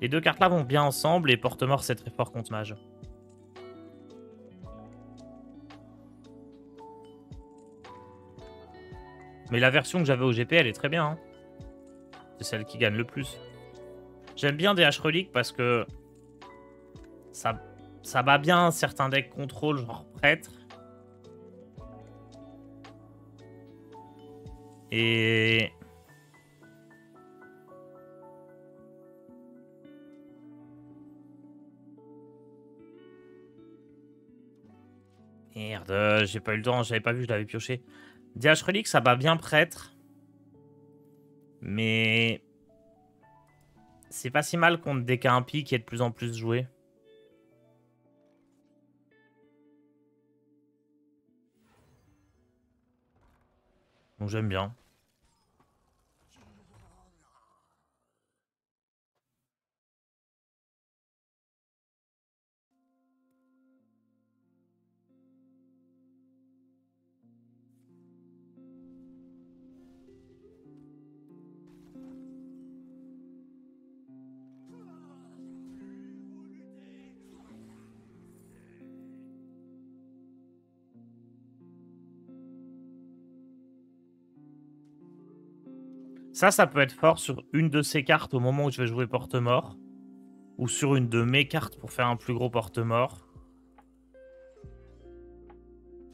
Les deux cartes là vont bien ensemble et Porte-Mort c'est très fort contre Mage. Mais la version que j'avais au GP elle est très bien. Hein. C'est celle qui gagne le plus. J'aime bien DH Relic parce que ça bat bien certains decks contrôle genre prêtre. Et... Merde, j'ai pas eu le temps, j'avais pas vu, je l'avais pioché. DH Relic, ça bat bien prêtre. Mais... c'est pas si mal contre des K1P qui est de plus en plus joué. Donc j'aime bien. Ça peut être fort sur une de ces cartes au moment où je vais jouer porte-mort. Ou sur une de mes cartes pour faire un plus gros porte-mort.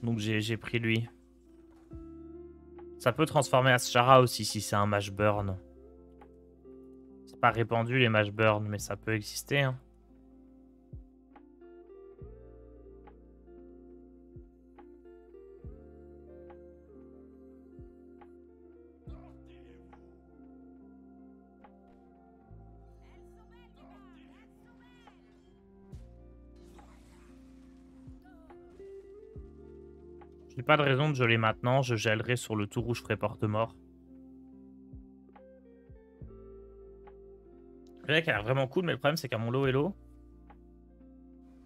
Donc j'ai pris lui. Ça peut transformer Ashara aussi si c'est un Mage Burn. C'est pas répandu les Mage Burn, mais ça peut exister. Hein. J'ai pas de raison de geler maintenant, je gèlerai sur le tour où je ferai porte-mort. Le deck a l'air vraiment cool, mais le problème c'est qu'à mon low hello,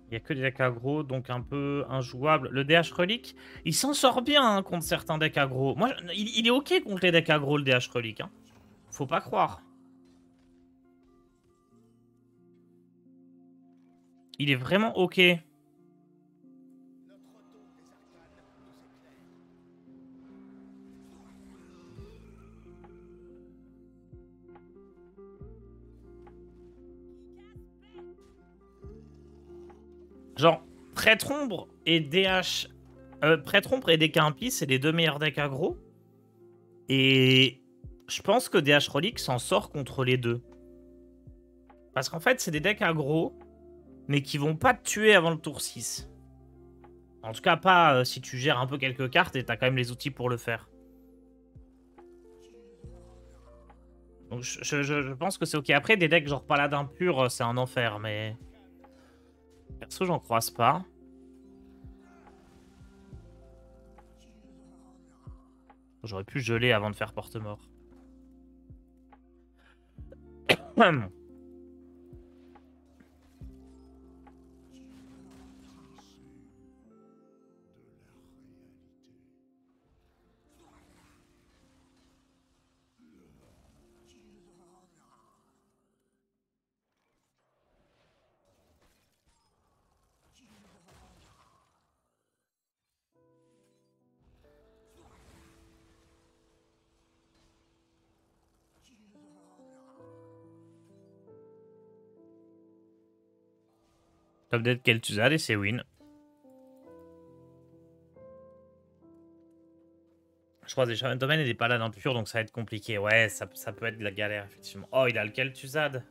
il n'y a que des decks aggro, donc un peu injouable. Le DH Relic, il s'en sort bien hein, contre certains decks aggro. Moi, il est ok contre les decks aggro, le DH Relic. Hein. Faut pas croire. Il est vraiment ok. Genre, Prêtre Ombre et DH... Prêtre Ombre et DK Impi, c'est les deux meilleurs decks aggro. Et je pense que DH Relic s'en sort contre les deux. Parce qu'en fait, c'est des decks aggro, mais qui vont pas te tuer avant le tour 6. En tout cas, pas si tu gères un peu quelques cartes et t'as quand même les outils pour le faire. Donc je pense que c'est ok. Après, des decks genre Paladin pur, c'est un enfer, mais... Perso, j'en croise pas. J'aurais pu geler avant de faire porte-mort. Top dead Kel'Thuzad et c'est win. Je crois des Shaman Domain et des Paladins purs, donc ça va être compliqué. Ouais, ça peut être de la galère, effectivement. Oh, il a le Kel'Thuzad.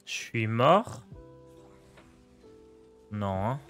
Je suis mort? Non, hein.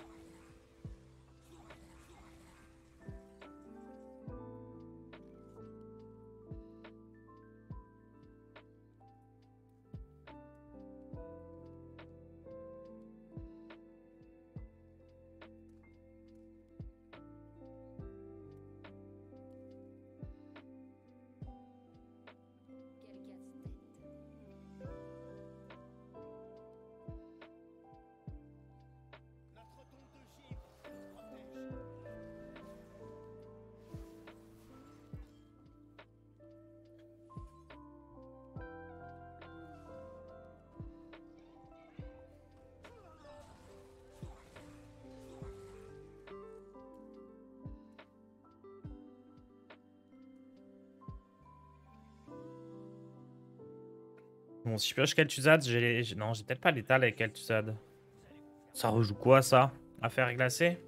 Bon, si je pioche Kel'Thuzad, non, j'ai peut-être pas l'étal avec Kel'Thuzad. Ça rejoue quoi, ça? Affaire glacée?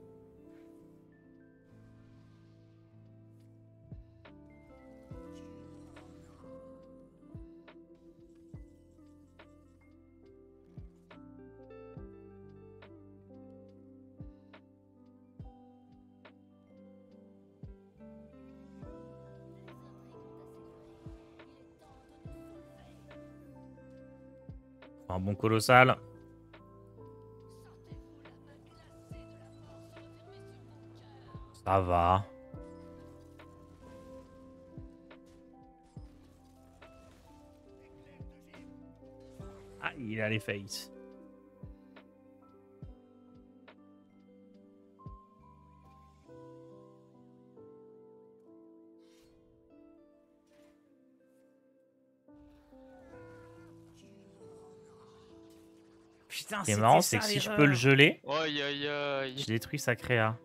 Un bon colossal. Ça va. Ah, il a les faces. Putain, c'est marrant, c'est que si je peux le geler, Aïe aïe aïe. je détruis sa créa.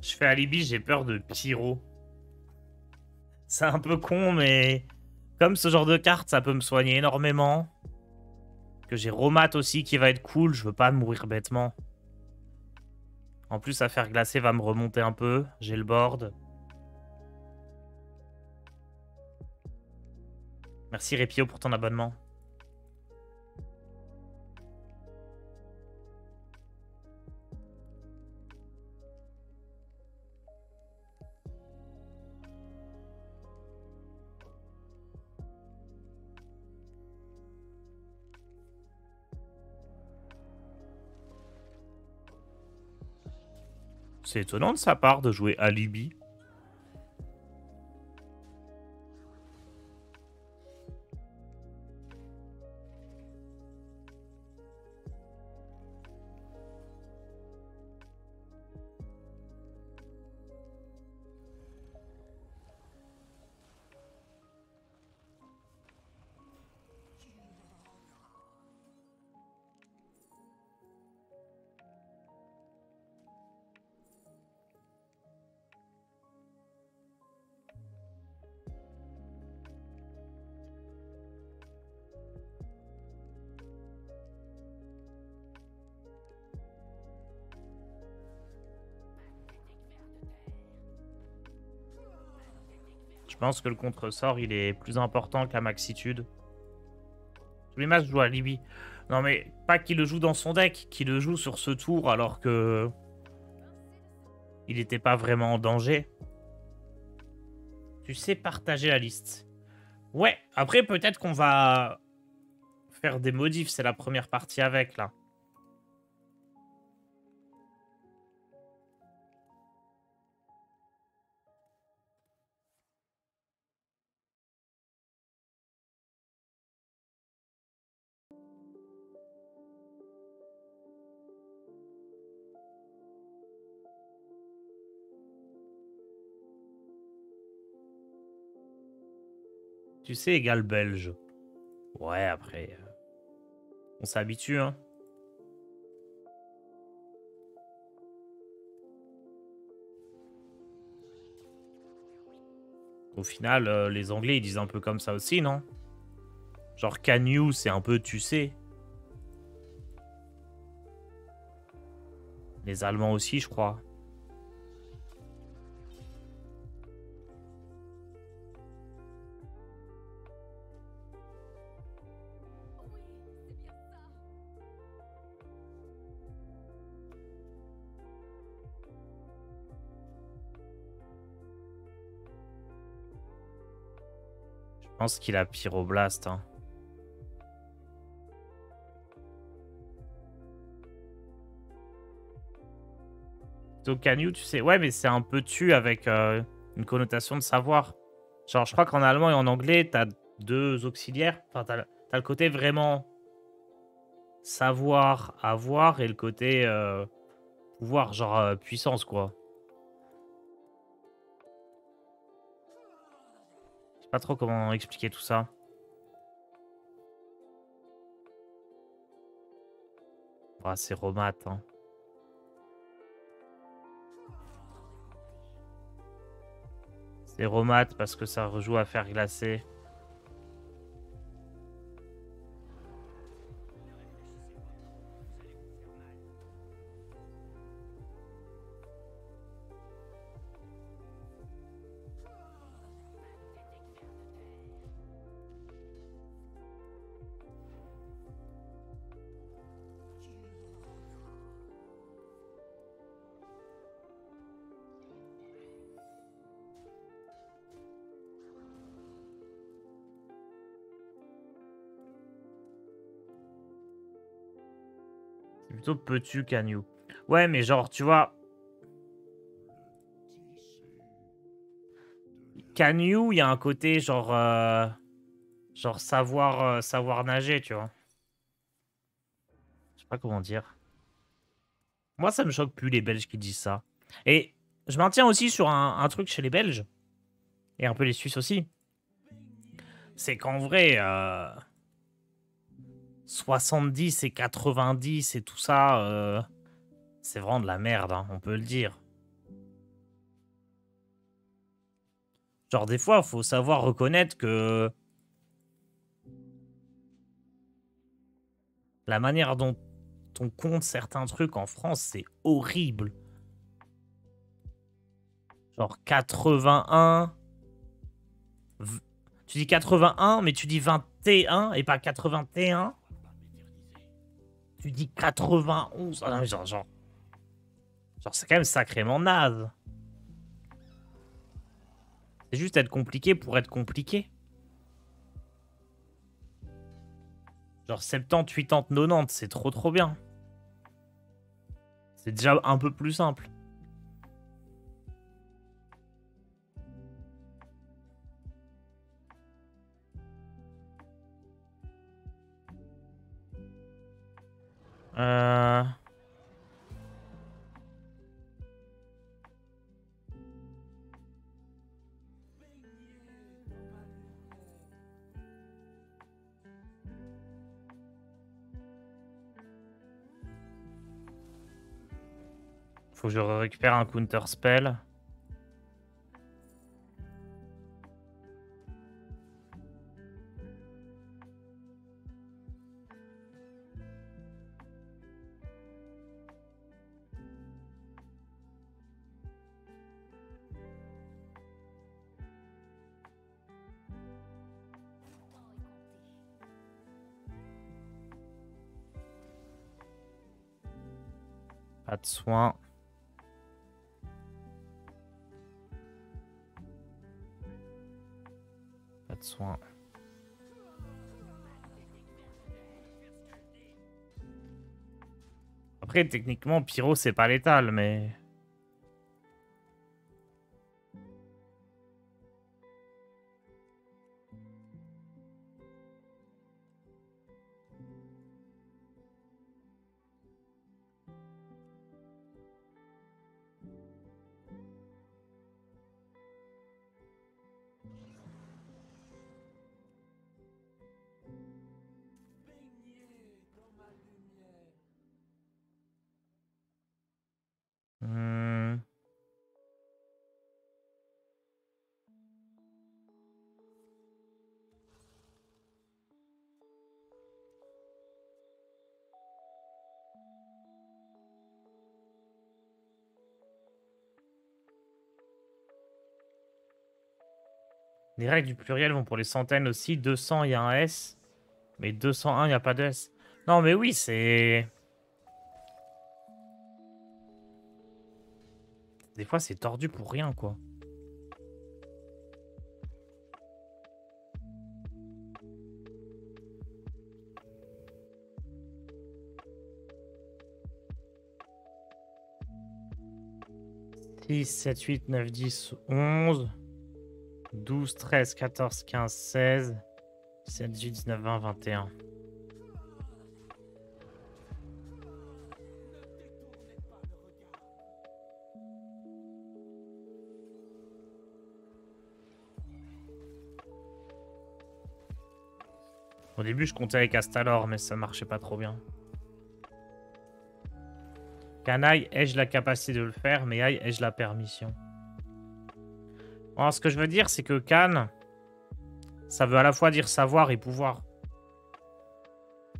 Je fais alibi, j'ai peur de Pyro. C'est un peu con, mais comme ce genre de carte, ça peut me soigner énormément. Que j'ai Romat aussi qui va être cool, je veux pas mourir bêtement. En plus, Affaire glacée va me remonter un peu. J'ai le board. Merci Répio pour ton abonnement. C'est étonnant de sa part de jouer alibi. Je pense que le contre-sort, il est plus important que la maxitude. Tous les matchs jouent à alibi. Non mais, pas qu'il le joue dans son deck, qu'il le joue sur ce tour alors que... il n'était pas vraiment en danger. Tu sais partager la liste. Ouais, après peut-être qu'on va faire des modifs, c'est la première partie avec là. Tu sais, égal belge. Ouais, après... on s'habitue, hein. Au final, les Anglais, ils disent un peu comme ça aussi, non? Genre, can you, c'est un peu tu sais. Les Allemands aussi, je crois. Je pense qu'il a Pyroblast, hein. Plutôt Can you, tu sais. Ouais, mais c'est un peu tu avec une connotation de savoir. Genre, je crois qu'en allemand et en anglais, t'as deux auxiliaires. Enfin, t'as le côté vraiment savoir, avoir et le côté pouvoir, genre puissance, quoi. Je sais pas trop comment expliquer tout ça. Ah, c'est Romat, hein. C'est Romat parce que ça rejoue à faire glacer. C'est plutôt peux-tu, can you. Ouais, mais genre, tu vois, can you, il y a un côté genre, genre savoir, savoir nager, tu vois. Je sais pas comment dire. Moi, ça me choque plus les Belges qui disent ça. Et je maintiens aussi sur un truc chez les Belges, et un peu les Suisses aussi. C'est qu'en vrai, 70 et 90 et tout ça, c'est vraiment de la merde, hein, on peut le dire. Genre, des fois, faut savoir reconnaître que la manière dont on compte certains trucs en France, c'est horrible. Genre 81. Tu dis 81, mais tu dis 21 et pas 81. Tu dis 91. Ah non, mais genre c'est quand même sacrément naze. C'est juste être compliqué pour être compliqué. Genre 70, 80, 90, c'est trop bien. C'est déjà un peu plus simple. Euh... Faut que je récupère un counter spell. Pas de soin. Pas de soin. Après, techniquement, Pyro, c'est pas létal, mais... Hmm. Les règles du pluriel vont pour les centaines aussi. 200, il y a un S. Mais 201, il n'y a pas de S. Non, mais oui, c'est... Des fois, c'est tordu pour rien, quoi. 6, 7, 8, 9, 10, 11, 12, 13, 14, 15, 16, 17, 18, 19, 20, 21. Au début, je comptais avec Astalor, mais ça marchait pas trop bien. Canaille, ai-je la capacité de le faire, mais aïe, ai-je la permission? Alors, ce que je veux dire, c'est que Can, ça veut à la fois dire savoir et pouvoir.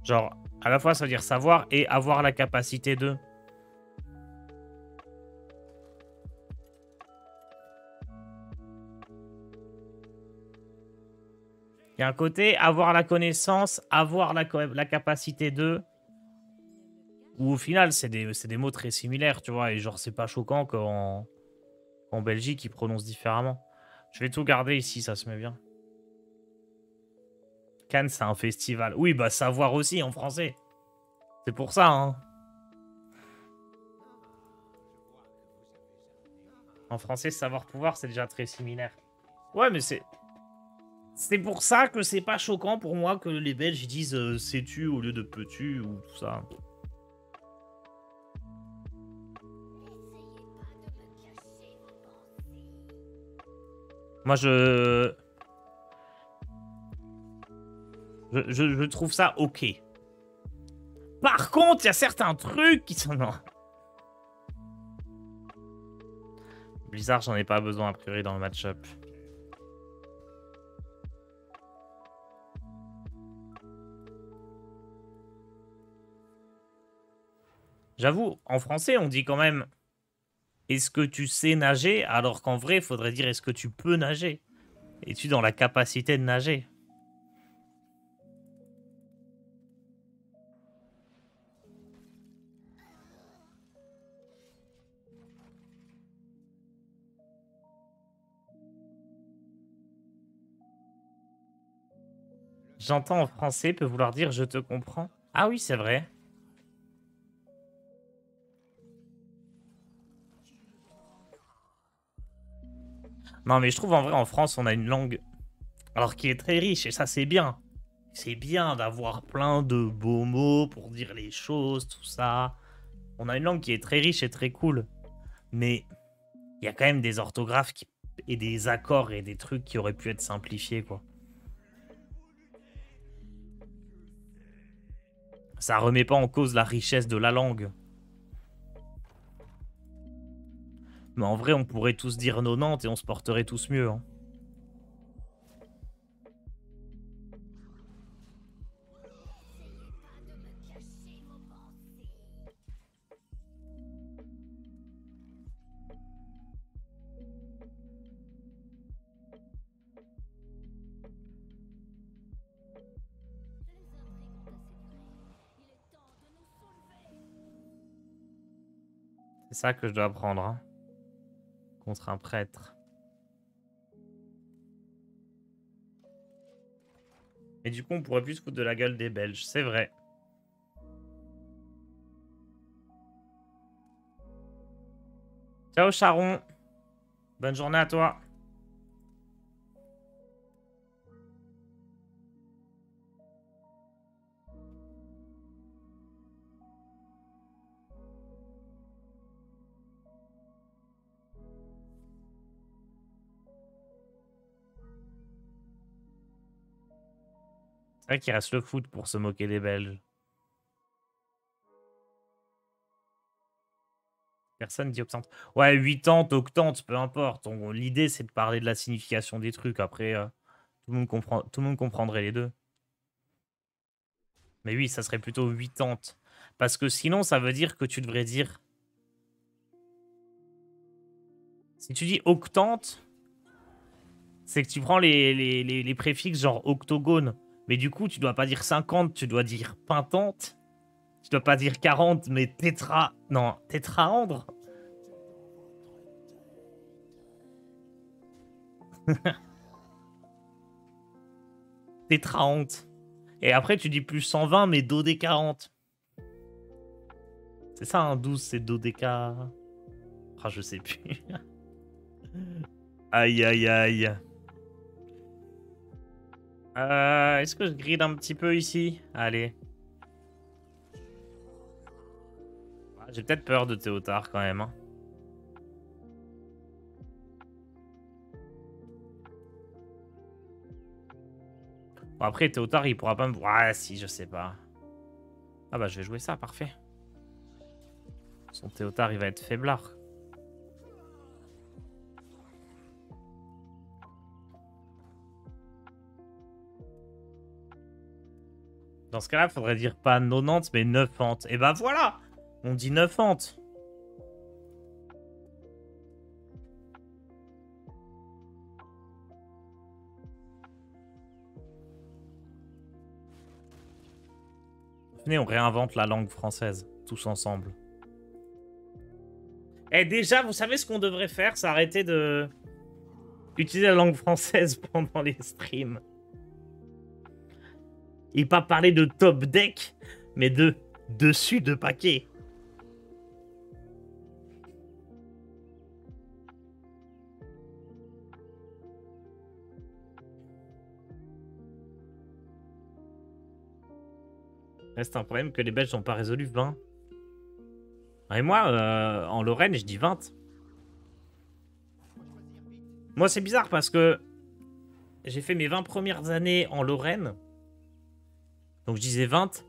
Genre, à la fois, ça veut dire savoir et avoir la capacité de. Il y a un côté avoir la connaissance, avoir la capacité de. Ou au final, c'est des mots très similaires, tu vois. Et genre, c'est pas choquant qu'en Belgique, ils prononcent différemment. Je vais tout garder ici, ça se met bien. Cannes, c'est un festival. Oui, bah savoir aussi en français. C'est pour ça, hein. En français, savoir-pouvoir, c'est déjà très similaire. Ouais, mais c'est... C'est pour ça que c'est pas choquant pour moi que les Belges disent sais-tu au lieu de peux-tu ou tout ça. Moi, je trouve ça ok. Par contre, il y a certains trucs qui sont... Non. Blizzard, j'en ai pas besoin a priori dans le match-up. J'avoue, en français, on dit quand même est-ce que tu sais nager, alors qu'en vrai, il faudrait dire est-ce que tu peux nager. Es-tu dans la capacité de nager? J'entends en français peut vouloir dire je te comprends. Ah oui, c'est vrai. Non, mais je trouve en vrai en France, on a une langue alors qui est très riche et ça c'est bien. C'est bien d'avoir plein de beaux mots pour dire les choses, tout ça. On a une langue qui est très riche et très cool. Mais il y a quand même des orthographes et des accords et des trucs qui auraient pu être simplifiés, quoi. Ça remet pas en cause la richesse de la langue. Mais en vrai, on pourrait tous dire 90 et on se porterait tous mieux, hein. C'est ça que je dois apprendre, hein. Contre un prêtre. Et du coup, on pourrait plus se foutre de la gueule des Belges, c'est vrai. Ciao Charon. Bonne journée à toi. C'est vrai qu'il reste le foot pour se moquer des Belges. Personne dit octante. Ouais, 80, octante, peu importe. L'idée, c'est de parler de la signification des trucs. Après, tout le monde comprendrait les deux. Mais oui, ça serait plutôt 80. Parce que sinon, ça veut dire que tu devrais dire... Si tu dis octante, c'est que tu prends les préfixes genre octogone. Mais du coup, tu dois pas dire 50, tu dois dire pintante. Tu dois pas dire 40, mais tétra... Non, tétraandre. Tétraante. Et après, tu dis plus 120, mais dodé 40. C'est ça, un 12, c'est dodéca. Ah, je sais plus. Aïe, aïe, aïe. Est-ce que je grille un petit peu ici? Allez. Ah, j'ai peut-être peur de Théotard quand même. Hein. Bon, après, Théotard, il pourra pas me... Ah, si, je sais pas. Ah bah, je vais jouer ça, parfait. Son Théotard, il va être faiblard. Dans ce cas-là, faudrait dire pas 90, mais 90. Et bah voilà! On dit 90. Venez, on réinvente la langue française, tous ensemble. Et déjà, vous savez ce qu'on devrait faire? C'est arrêter de... utiliser la langue française pendant les streams. Et pas parler de top deck, mais de dessus de paquet. Reste un problème que les Belges n'ont pas résolu 20. Et moi, en Lorraine, je dis 20. Moi, c'est bizarre parce que j'ai fait mes 20 premières années en Lorraine. Donc je disais 20.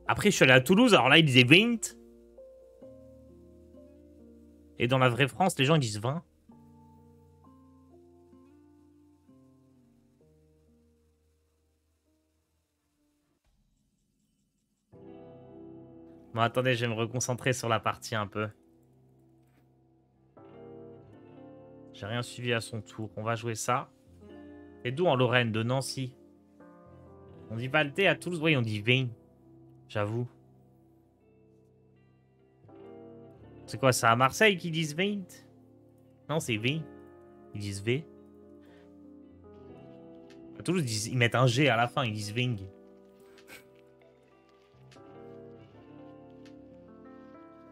Après, je suis allé à Toulouse, alors là, ils disaient 20. Et dans la vraie France, les gens ils disent 20. Bon, attendez, je vais me reconcentrer sur la partie un peu. J'ai rien suivi à son tour. On va jouer ça. Et d'où en Lorraine? De Nancy. On dit Valté à Toulouse. Oui, on dit 20. J'avoue. C'est quoi, c'est à Marseille qu'ils disent 20? Non, c'est 20. Ils disent V. À Toulouse, ils mettent un G à la fin. Ils disent 20.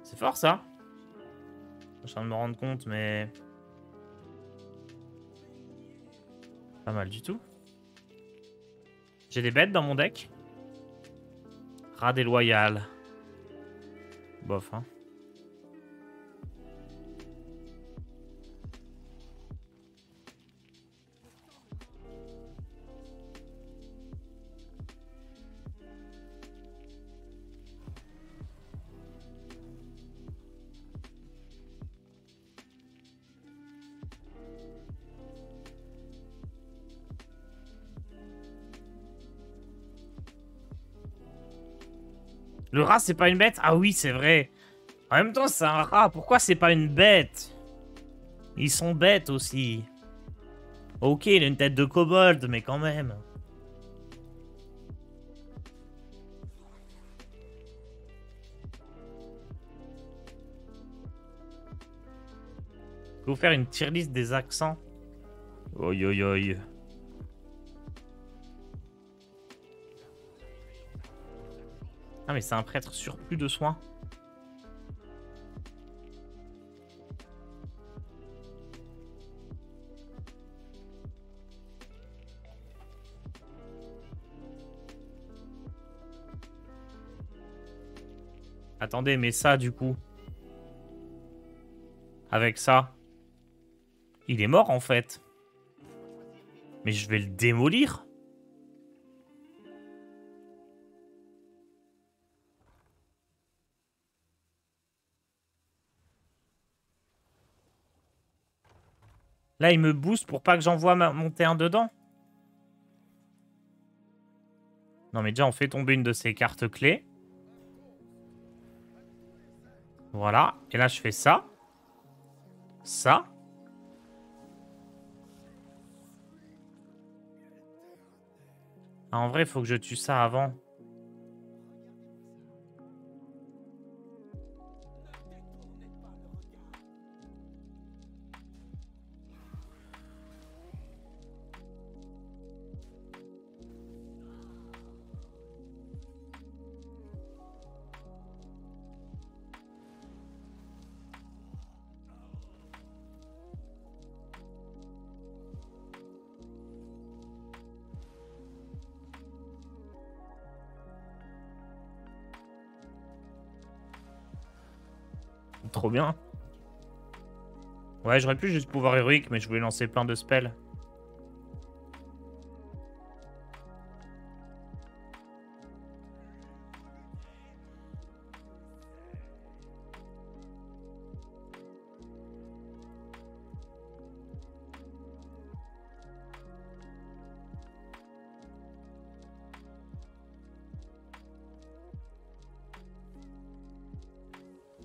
C'est fort, ça. Je suis en train de me rendre compte, mais... pas mal du tout. J'ai des bêtes dans mon deck. Rat déloyal. Bof, hein. Le rat, c'est pas une bête? Ah oui, c'est vrai. En même temps, c'est un rat. Pourquoi c'est pas une bête? Ils sont bêtes aussi. Ok, il a une tête de kobold, mais quand même. Je vais vous faire une tier list des accents. Oi, oi, oi. Ah, mais c'est un prêtre surplus de soins. Attendez, mais ça, du coup... avec ça... il est mort, en fait. Mais je vais le démolir. Là, il me booste pour pas que j'envoie monter un dedans. Non, mais déjà, on fait tomber une de ces cartes clés. Voilà. Et là, je fais ça. Ça. Ah, en vrai, il faut que je tue ça avant. trop bien. Ouais, j'aurais pu juste pouvoir héroïque, mais je voulais lancer plein de spells.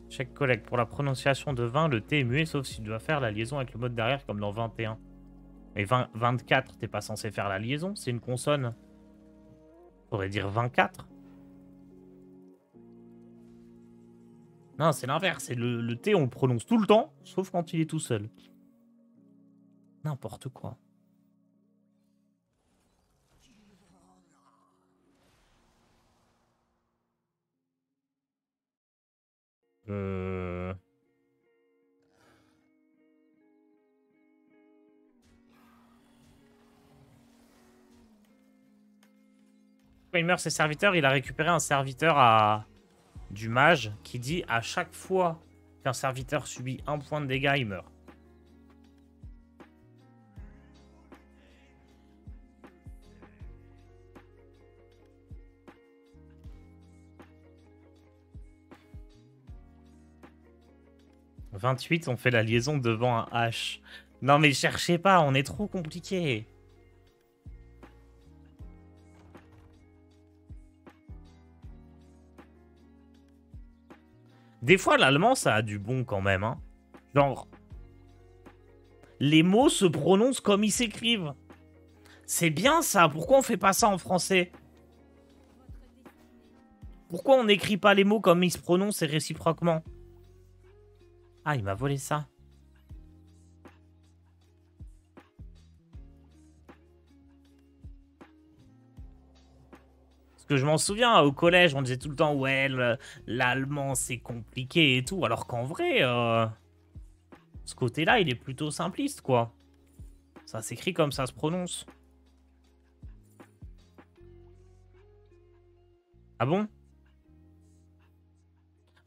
Check collègue. Pour la prononciation de 20, le T est muet, sauf s'il doit faire la liaison avec le mode derrière, comme dans 21. Et 24, t'es pas censé faire la liaison, c'est une consonne. Faudrait dire 24. Non, c'est l'inverse. C'est le T, on le prononce tout le temps, sauf quand il est tout seul. N'importe quoi. Quand il meurt ses serviteurs, il a récupéré un serviteur du mage qui dit à chaque fois qu'un serviteur subit un point de dégâts, il meurt. « 28, on fait la liaison devant un H. » Non mais cherchez pas, on est trop compliqué. Des fois, l'allemand, ça a du bon quand même. Hein. Genre, les mots se prononcent comme ils s'écrivent. C'est bien ça. Pourquoi on fait pas ça en français? Pourquoi on n'écrit pas les mots comme ils se prononcent et réciproquement? Ah, il m'a volé ça. Parce que je m'en souviens, au collège, on disait tout le temps, ouais, l'allemand, c'est compliqué et tout. Alors qu'en vrai, ce côté-là, il est plutôt simpliste, quoi. Ça s'écrit comme ça se prononce. Ah bon?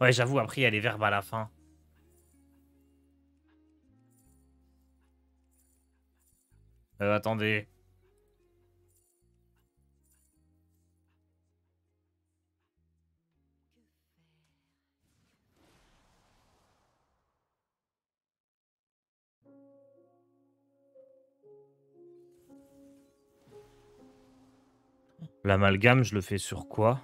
Ouais, j'avoue, après, il y a les verbes à la fin. Attendez. L'amalgame, je le fais sur quoi?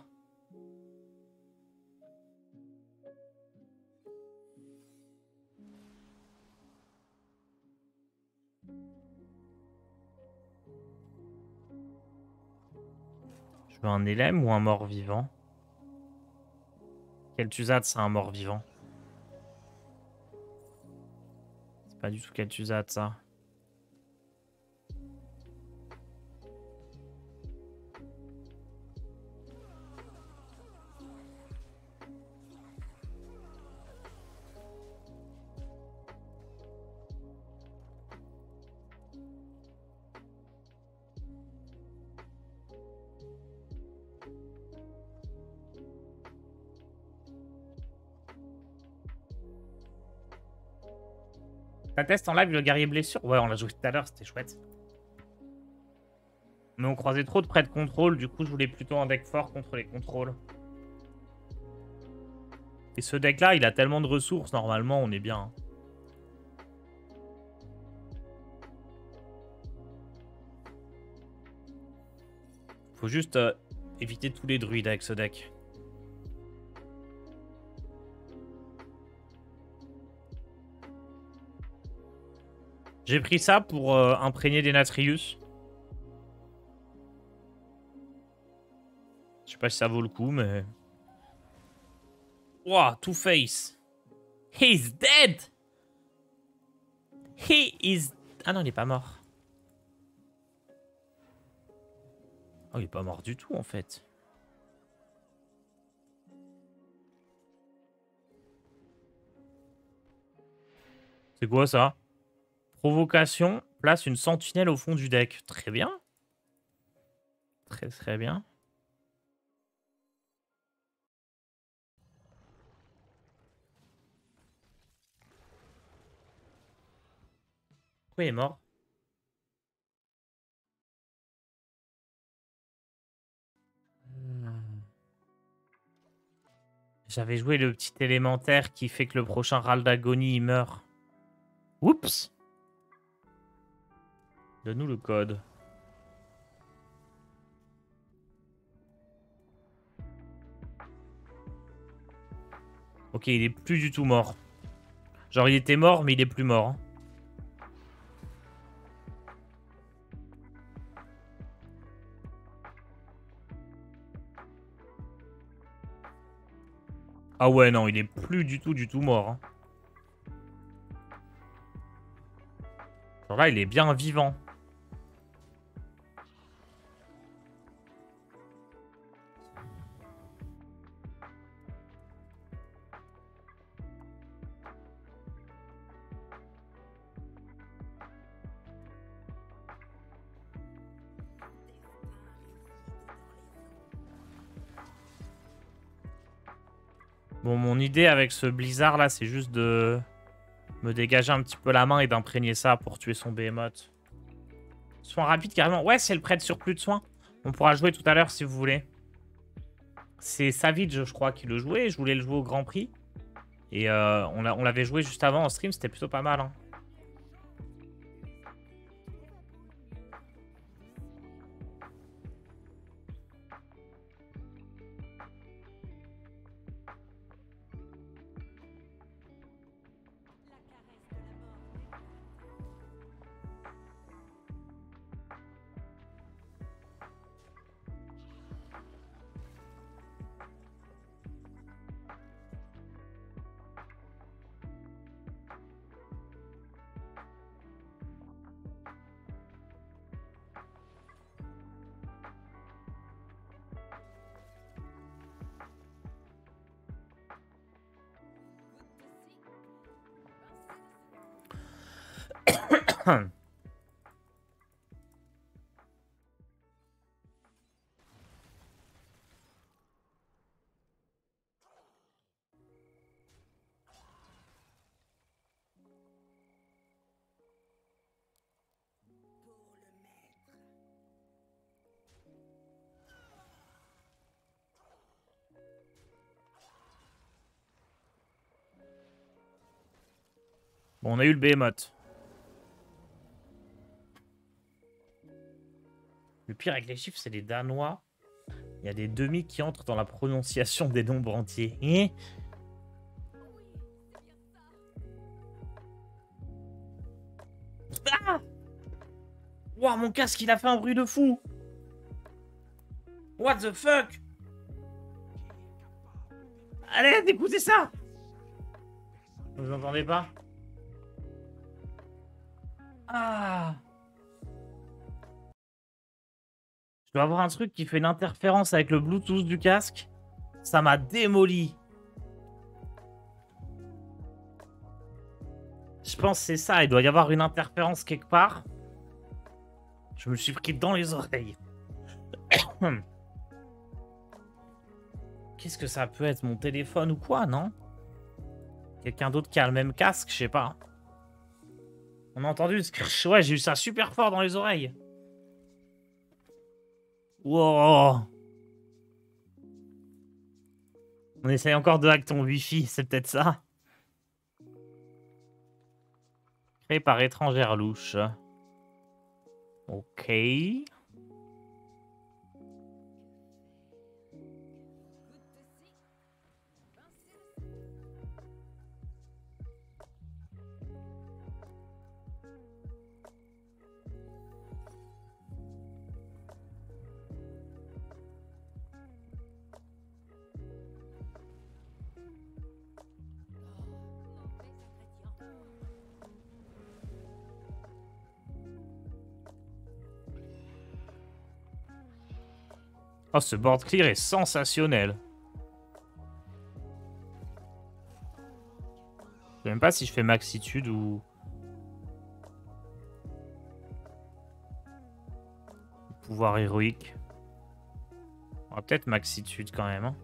Je veux un élème ou un mort-vivant? Kel'Thuzad, c'est un mort-vivant. C'est pas du tout Kel'Thuzad, ça. Ça teste en live le guerrier blessure? Ouais, on l'a joué tout à l'heure, c'était chouette. Mais on croisait trop de prêts de contrôle, du coup je voulais plutôt un deck fort contre les contrôles. Et ce deck-là, il a tellement de ressources, normalement on est bien. Hein. Faut juste éviter tous les druides avec ce deck. J'ai pris ça pour imprégner des Natrius. Je sais pas si ça vaut le coup, mais... Wow, Two-Face. He's dead! He is... Ah non, il est pas mort. Oh, il est pas mort du tout, en fait. C'est quoi, ça? Provocation, place une sentinelle au fond du deck. Très bien. Très, très bien. Pourquoi il est mort? J'avais joué le petit élémentaire qui fait que le prochain râle d'agonie il meurt. Oups! Donne-nous le code. Ok, il est plus du tout mort. Genre, il était mort, mais il est plus mort. Ah ouais, non, il est plus du tout mort. Genre là, il est bien vivant. Bon, mon idée avec ce blizzard là, c'est juste de me dégager un petit peu la main et d'imprégner ça pour tuer son behemoth. Soin rapide carrément. Ouais, c'est le prêtre sur plus de soins. On pourra jouer tout à l'heure si vous voulez. C'est Savage, je crois, qui le jouait. Je voulais le jouer au Grand Prix. Et on l'avait joué juste avant en stream, c'était plutôt pas mal. Hein. Bon, on a eu le behemoth. Le pire avec les chiffres, c'est les Danois. Il y a des demi qui entrent dans la prononciation des nombres entiers. Ah! Wow, mon casque, il a fait un bruit de fou. What the fuck? Allez, écoutez ça. Vous entendez pas? Ah! Je dois avoir un truc qui fait une interférence avec le Bluetooth du casque. Ça m'a démoli. Je pense que c'est ça. Il doit y avoir une interférence quelque part. Je me suis pris dans les oreilles. Qu'est-ce que ça peut être? Mon téléphone ou quoi, non? Quelqu'un d'autre qui a le même casque? Je sais pas. On a entendu... Ouais, j'ai eu ça super fort dans les oreilles. Wow. On essaye encore de hack ton Wi-Fi, c'est peut-être ça. Créé par étrangère louche. Ok. Oh, ce board clear est sensationnel. Je sais même pas si je fais maxitude ou... pouvoir héroïque. On va peut-être maxitude quand même. Hein.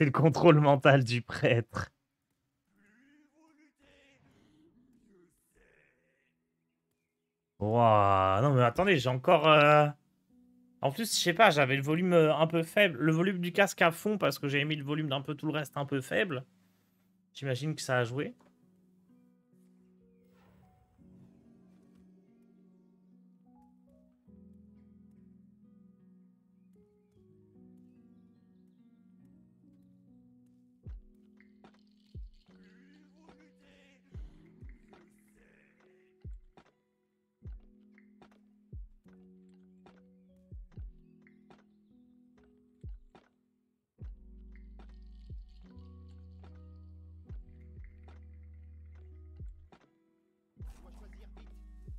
C'est le contrôle mental du prêtre. Waouh, non mais attendez, j'ai encore... En plus, je sais pas, j'avais le volume un peu faible. Le volume du casque à fond parce que j'ai mis le volume d'un peu tout le reste un peu faible. J'imagine que ça a joué.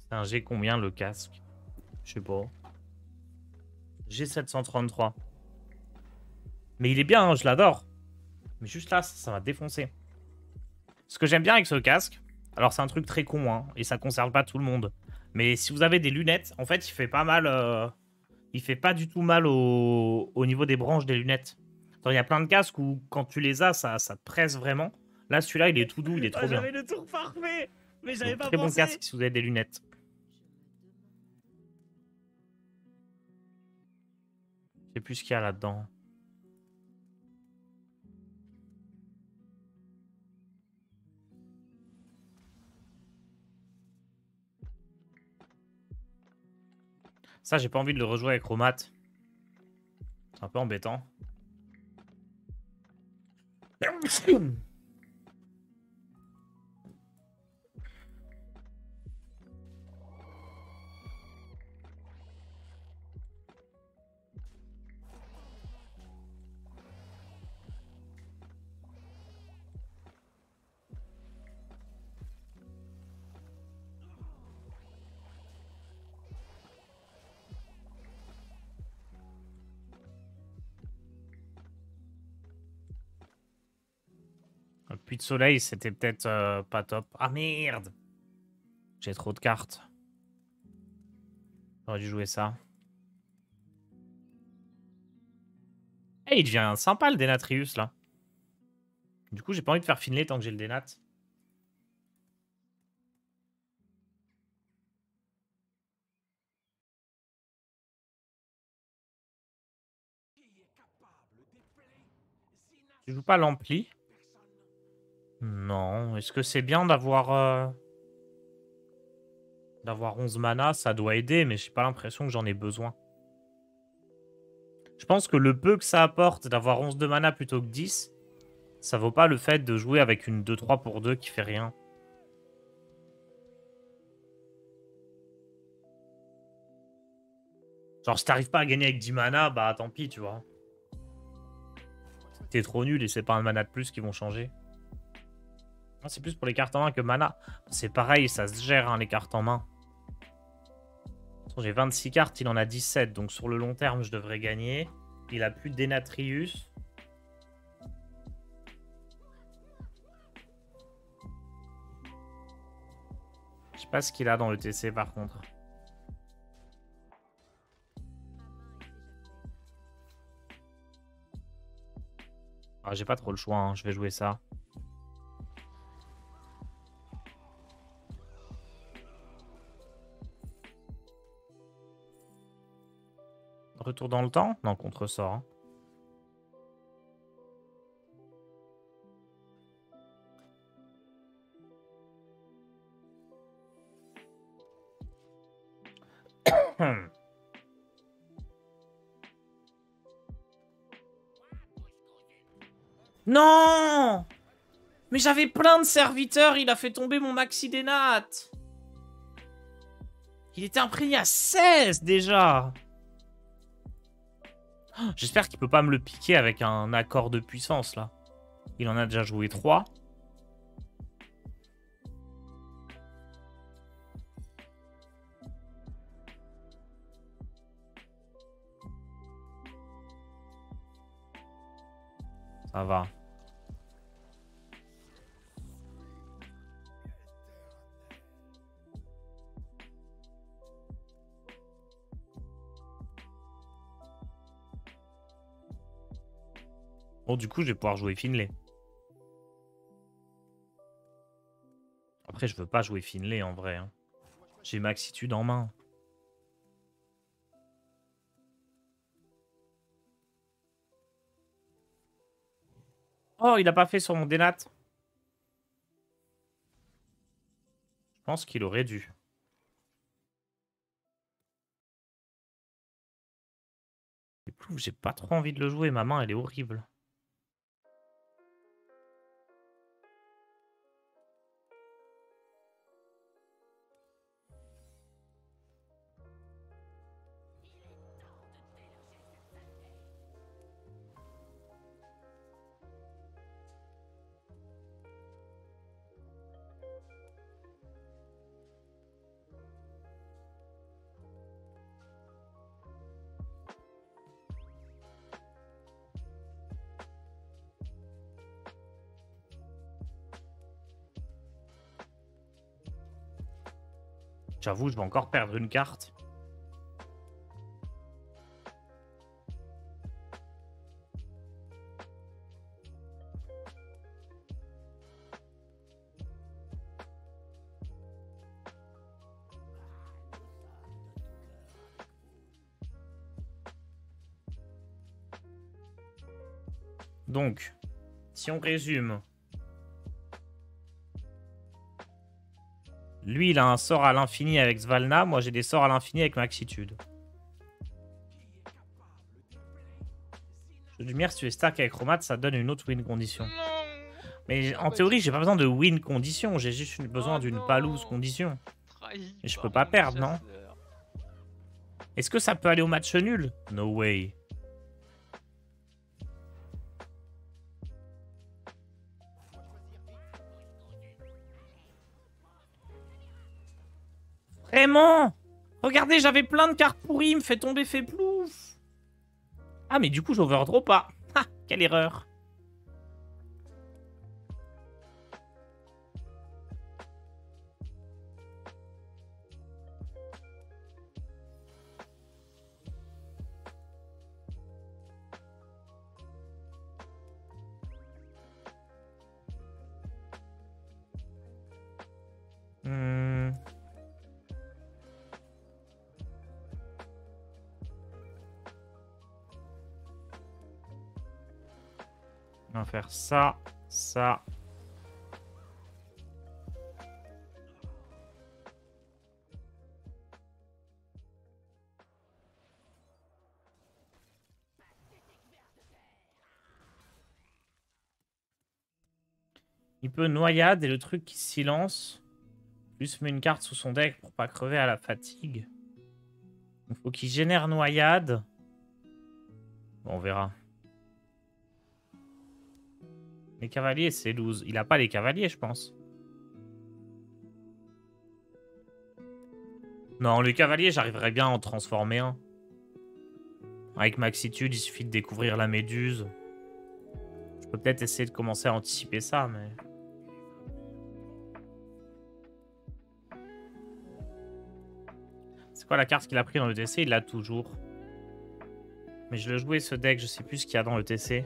C'est un G combien le casque? Je sais pas. G733. Mais il est bien, hein, je l'adore. Mais juste là, ça m'a défoncé. Ce que j'aime bien avec ce casque, alors c'est un truc très con, hein, et ça concerne pas tout le monde. Mais si vous avez des lunettes, en fait, il fait pas mal... il fait pas du tout mal au niveau des branches des lunettes. Il y a plein de casques où, quand tu les as, ça te presse vraiment. Là, celui-là, il est tout doux, il est trop bien. J'avais le tour parfait, mais j'avais Donc, pas très pensé. bon casque si vous avez des lunettes. Je sais plus ce qu'il y a là-dedans. Ça, j'ai pas envie de le rejouer avec Romat. C'est un peu embêtant. Le puits de soleil, c'était peut-être pas top. Ah merde! J'ai trop de cartes. J'aurais dû jouer ça. Eh, il devient sympa le Denatrius là. Du coup, j'ai pas envie de faire Finlay tant que j'ai le Dénat. Tu joues pas l'ampli? Non. Est-ce que c'est bien d'avoir 11 mana? Ça doit aider, mais j'ai pas l'impression que j'en ai besoin. Je pense que le peu que ça apporte d'avoir 11 de mana plutôt que 10, ça vaut pas le fait de jouer avec une 2-3 pour 2 qui fait rien. Genre, si t'arrives pas à gagner avec 10 mana, bah tant pis, tu vois. T'es trop nul et c'est pas un mana de plus qui vont changer. C'est plus pour les cartes en main que mana. C'est pareil, ça se gère, hein, les cartes en main. J'ai 26 cartes, il en a 17. Donc sur le long terme, je devrais gagner. Il a plus de Denatrius. Je sais pas ce qu'il a dans le TC par contre. Ah, j'ai pas trop le choix, hein. Je vais jouer ça. Retour dans le temps? Non, contre-sort. Hein. Non! Mais j'avais plein de serviteurs, il a fait tomber mon maxi Dénat. Il était imprégné à 16 déjà. J'espère qu'il peut pas me le piquer avec un accord de puissance là. Il en a déjà joué 3. Ça va. Bon, du coup, je vais pouvoir jouer Finlay. Après, je veux pas jouer Finlay en vrai. Hein. J'ai Maxitude en main. Oh, il a pas fait sur mon dénat. Je pense qu'il aurait dû. J'ai pas trop envie de le jouer. Ma main, elle est horrible. J'avoue, je vais encore perdre une carte. Donc, si on résume. Lui, il a un sort à l'infini avec Svalna. Moi, j'ai des sorts à l'infini avec Maxitude. Lumière, si tu es stack avec Romat, ça donne une autre win condition. Non. Mais en théorie, j'ai pas besoin de win condition. J'ai juste besoin d'une palouse condition. Mais je peux pas perdre, non? Est-ce que ça peut aller au match nul? No way. Vraiment? Regardez, j'avais plein de cartes pourries, il me fait tomber fait plouf. Ah, mais du coup, j'overdraw pas. Ah, quelle erreur. On va faire ça, ça. Il peut noyade et le truc qui se silence. Plus met une carte sous son deck pour pas crever à la fatigue. Il faut qu'il génère noyade. Bon, on verra. Les cavaliers, c'est loose. Il a pas les cavaliers, je pense. Non, les cavaliers, j'arriverais bien à en transformer un. Avec Maxitude, il suffit de découvrir la méduse. Je peux peut-être essayer de commencer à anticiper ça, mais... C'est quoi la carte qu'il a pris dans le TC? Il l'a toujours. Mais je le jouais ce deck, je sais plus ce qu'il y a dans le TC.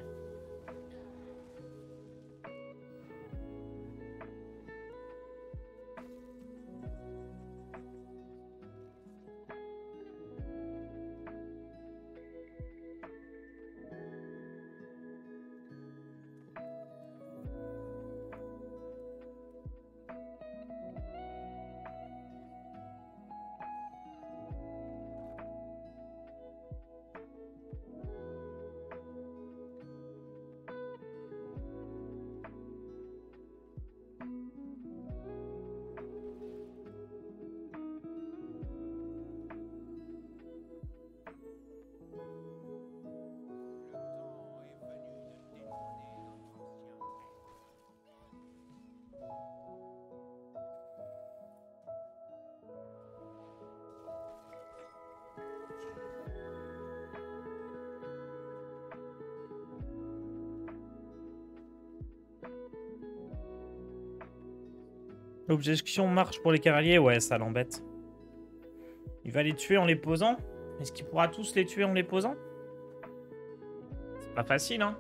L'objection marche pour les cavaliers, ouais, ça l'embête. Il va les tuer en les posant. Est-ce qu'il pourra tous les tuer en les posant? C'est pas facile, hein.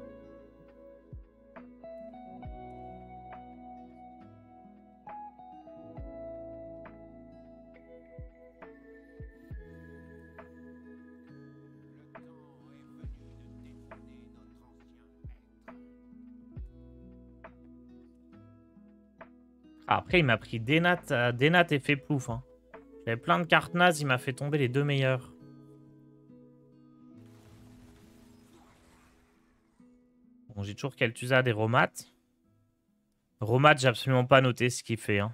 Après, il m'a pris Dénat et Féplouf. Hein. J'avais plein de cartes nazes, il m'a fait tomber les deux meilleurs. Bon, j'ai toujours Kel'Thuzad et Romat. Romat, j'ai absolument pas noté ce qu'il fait. Hein.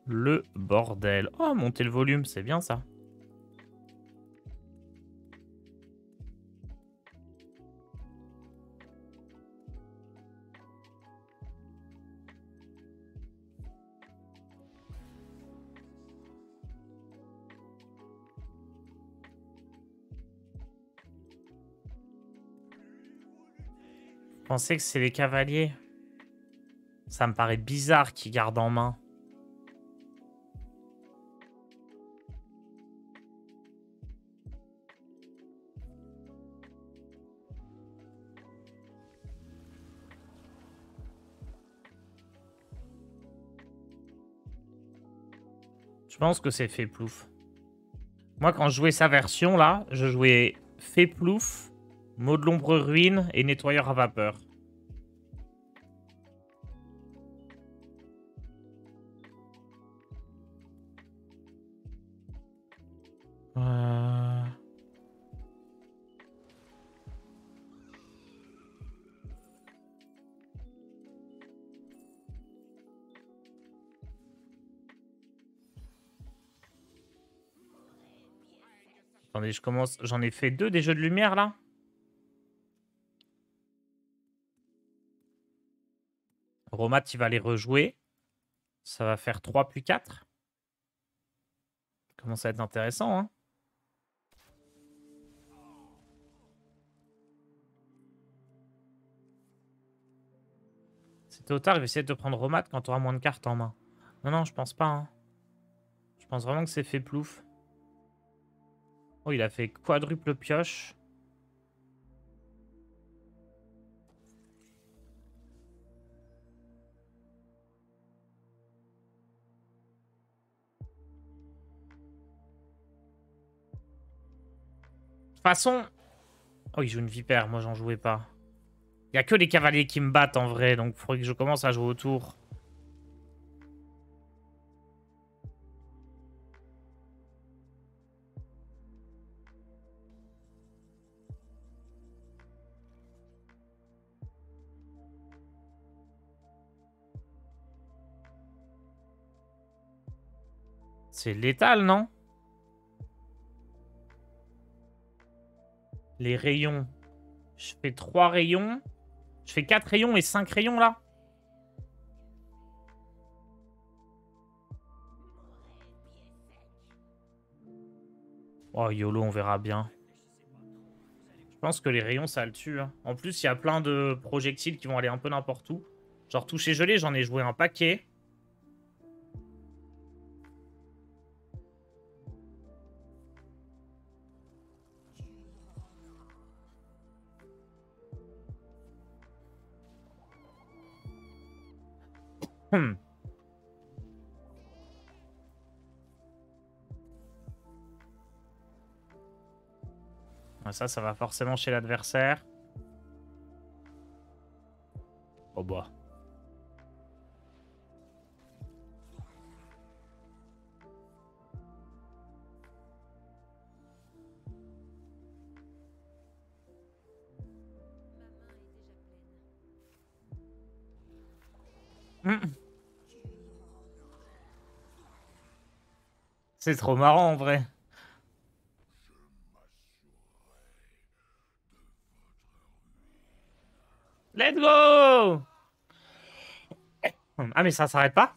Le bordel. Oh, monter le volume, c'est bien ça. Je pensais que c'est les cavaliers. Ça me paraît bizarre qu'ils gardent en main. Je pense que c'est Féplouf. Moi, quand je jouais sa version, là, je jouais Féplouf, Mot de l'ombre ruine et nettoyeur à vapeur. Attendez, je commence. J'en ai fait 2 des jeux de lumière, là. Romat, il va les rejouer. Ça va faire 3 puis 4. Ça commence à être intéressant, hein. C'est tôt ou tard, il va essayer de te prendre Romat quand tu auras moins de cartes en main. Non, non, je pense pas. Hein. Je pense vraiment que c'est fait plouf. Oh, il a fait quadruple pioche. De toute façon... Oh, il joue une vipère. Moi, j'en jouais pas. Il y a que les cavaliers qui me battent, en vrai. Donc, il faudrait que je commence à jouer autour. C'est létal, non? Les rayons. Je fais 3 rayons. Je fais 4 rayons et 5 rayons, là. Oh, YOLO, on verra bien. Je pense que les rayons, ça le tue. Hein. En plus, il y a plein de projectiles qui vont aller un peu n'importe où. Genre, toucher gelé, j'en ai joué un paquet. Ça va forcément chez l'adversaire. Oh bah. C'est trop marrant en vrai. Let's go! Ah mais ça s'arrête pas?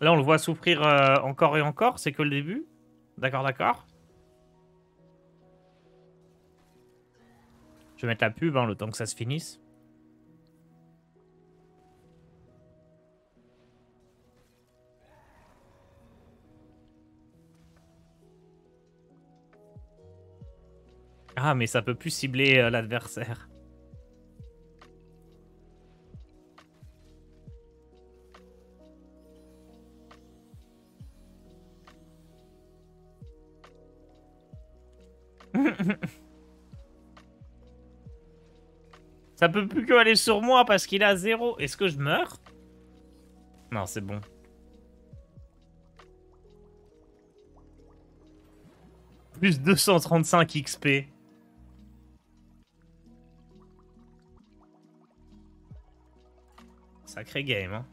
Là on le voit souffrir encore et encore, c'est que le début. D'accord, d'accord. Je vais mettre la pub, hein, le temps que ça se finisse. Ah, mais ça peut plus cibler l'adversaire. Ça peut plus que aller sur moi parce qu'il a 0. Est-ce que je meurs? Non, c'est bon. Plus 235 XP. Sacré game, hein.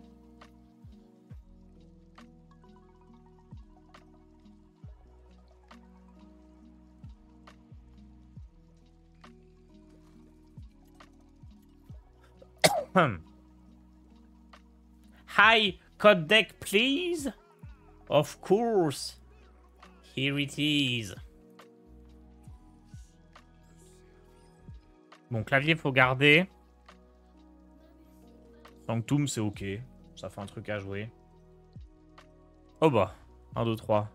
Hi, code deck, please. Of course. Here it is. Bon, clavier, faut garder. Sanctum, c'est ok. Ça fait un truc à jouer. Oh bah. 1, 2, 3.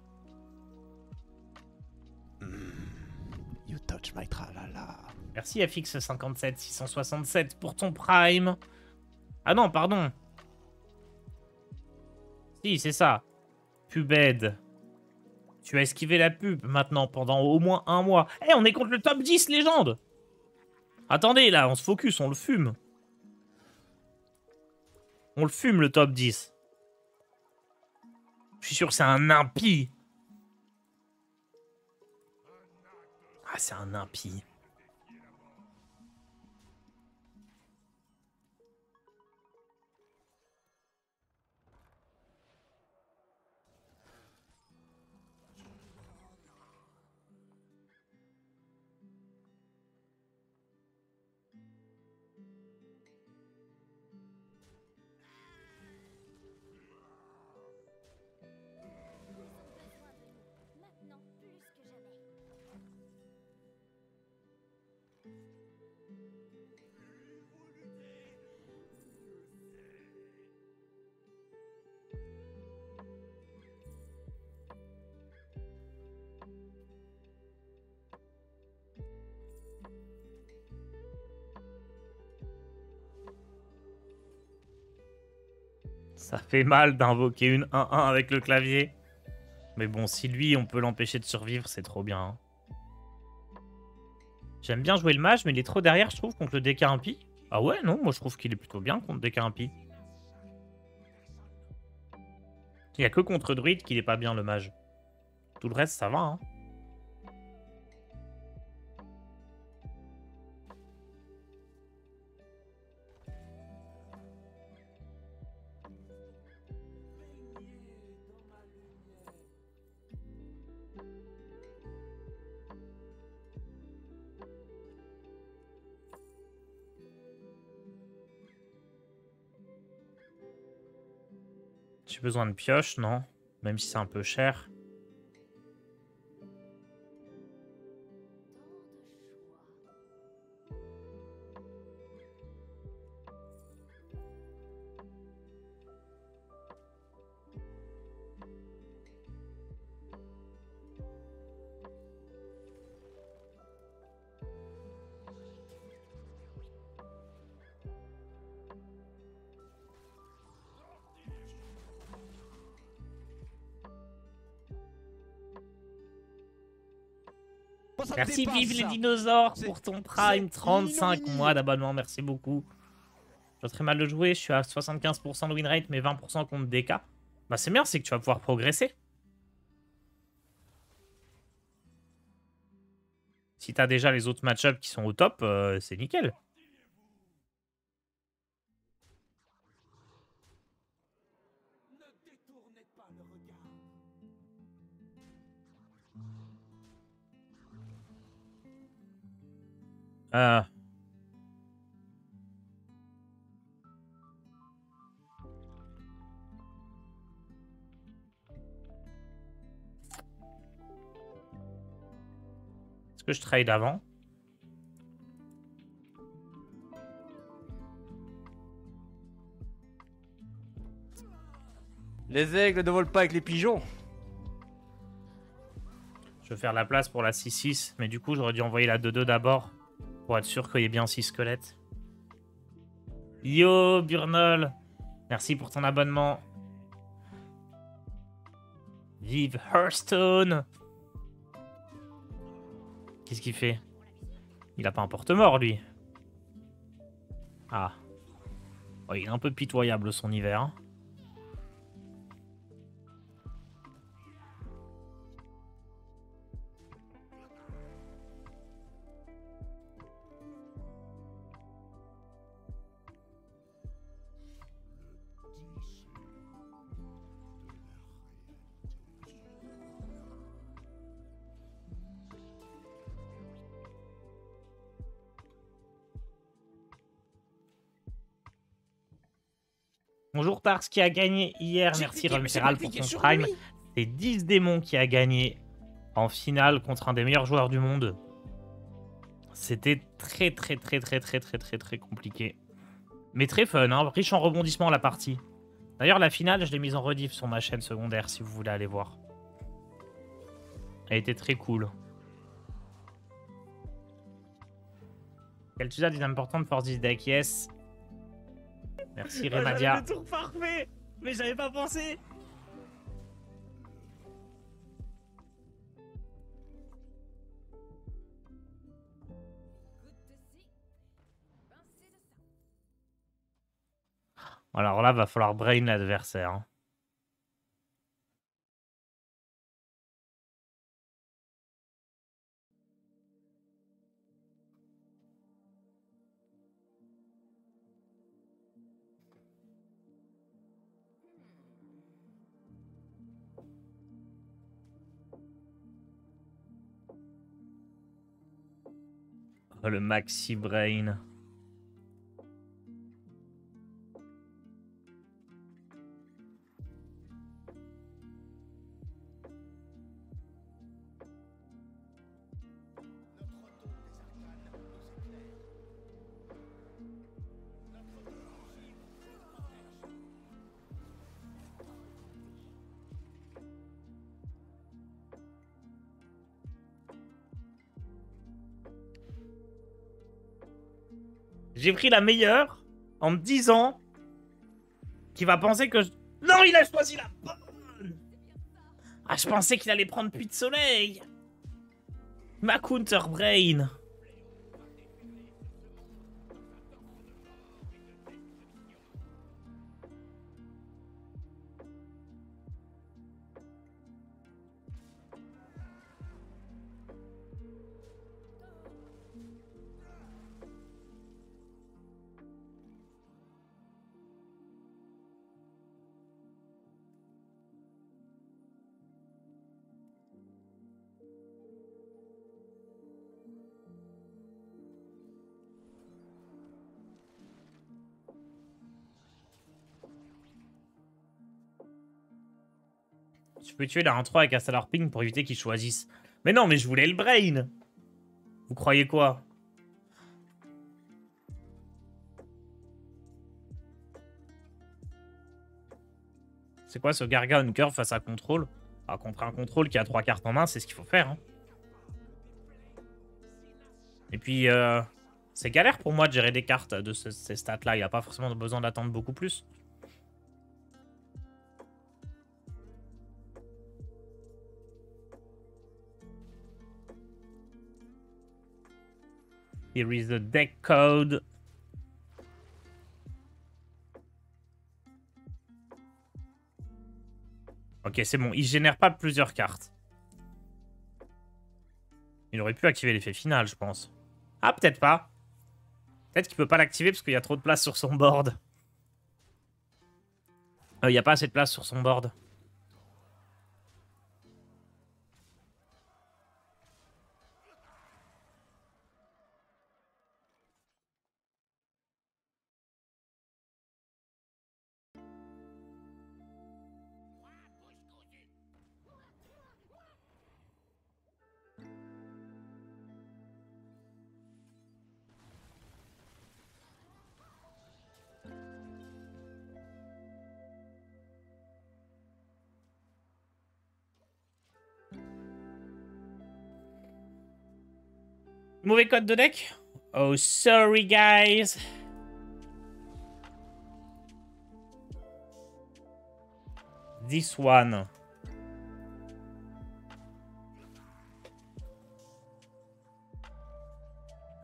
You touch my tralala. Merci FX57 667 pour ton prime. Ah non, pardon. Si, c'est ça. Pubed. Tu as esquivé la pub maintenant pendant au moins 1 mois. Eh, on est contre le top 10 légende. Attendez, là, on se focus, on le fume. On le fume, le top 10. Je suis sûr que c'est un impie. Ah, c'est un impie. Maintenant plus que jamais. Ça fait mal d'invoquer une 1-1 avec le clavier. Mais bon, si lui, on peut l'empêcher de survivre, c'est trop bien. Hein. J'aime bien jouer le mage, mais il est trop derrière, je trouve, contre le DK impie. Ah ouais, non, moi je trouve qu'il est plutôt bien contre DK impie. Il n'y a que contre druide qu'il est pas bien, le mage. Tout le reste, ça va, hein. J'ai besoin de pioche, non? Même si c'est un peu cher. Merci, vive les dinosaures, pour ton prime. 35 mois d'abonnement, merci beaucoup. J'ai très mal de jouer, je suis à 75% de win rate, mais 20% contre DK. Bah c'est bien, c'est que tu vas pouvoir progresser. Si t'as déjà les autres match-ups qui sont au top, c'est nickel. Est-ce que je trade avant? Les aigles ne volent pas avec les pigeons. Je veux faire la place pour la 6-6, mais du coup, j'aurais dû envoyer la 2-2 d'abord pour être sûr qu'il y ait bien 6 squelettes. Yo, Burnol, merci pour ton abonnement. Vive Hearthstone. Qu'est-ce qu'il fait? Il a pas un porte-mort, lui. Ah. Oh, il est un peu pitoyable, son hiver. Hein. Bonjour Tars qui a gagné hier. Merci Rumseral pour ton prime. C'est 10 démons qui a gagné en finale contre un des meilleurs joueurs du monde. C'était très compliqué. Mais très fun, hein, riche en rebondissements la partie. D'ailleurs la finale je l'ai mise en rediff sur ma chaîne secondaire si vous voulez aller voir. Elle était très cool. Quel usage est important de Force this deck? Yes. Merci Remadia. J'avais le tour parfait, mais j'avais pas pensé. Alors là, va falloir brain l'adversaire. Hein. Oh, le maxi brain. J'ai pris la meilleure en me disant qu'il va penser que je... Non, il a choisi la bonne. Ah, je pensais qu'il allait prendre Puits de Soleil. Ma counter brain. Tu peux tuer la 1-3 avec un Stellar Ping pour éviter qu'il choisisse. Mais non, mais je voulais le brain. Vous croyez quoi? C'est quoi ce Garga Hunker face à contrôle? Ah, contre un contrôle qui a 3 cartes en main, c'est ce qu'il faut faire. Hein. Et puis, c'est galère pour moi de gérer des cartes de ces stats-là. Il n'a pas forcément besoin d'attendre beaucoup plus. Here is the deck code. Ok, c'est bon. Il génère pas plusieurs cartes. Il aurait pu activer l'effet final, je pense. Ah, peut-être pas. Peut-être qu'il peut pas l'activer parce qu'il y a trop de place sur son board. Il n'y a pas assez de place sur son board. Mauvais code de deck? Oh, sorry, guys. This one.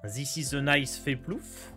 This is a nice Feplouf.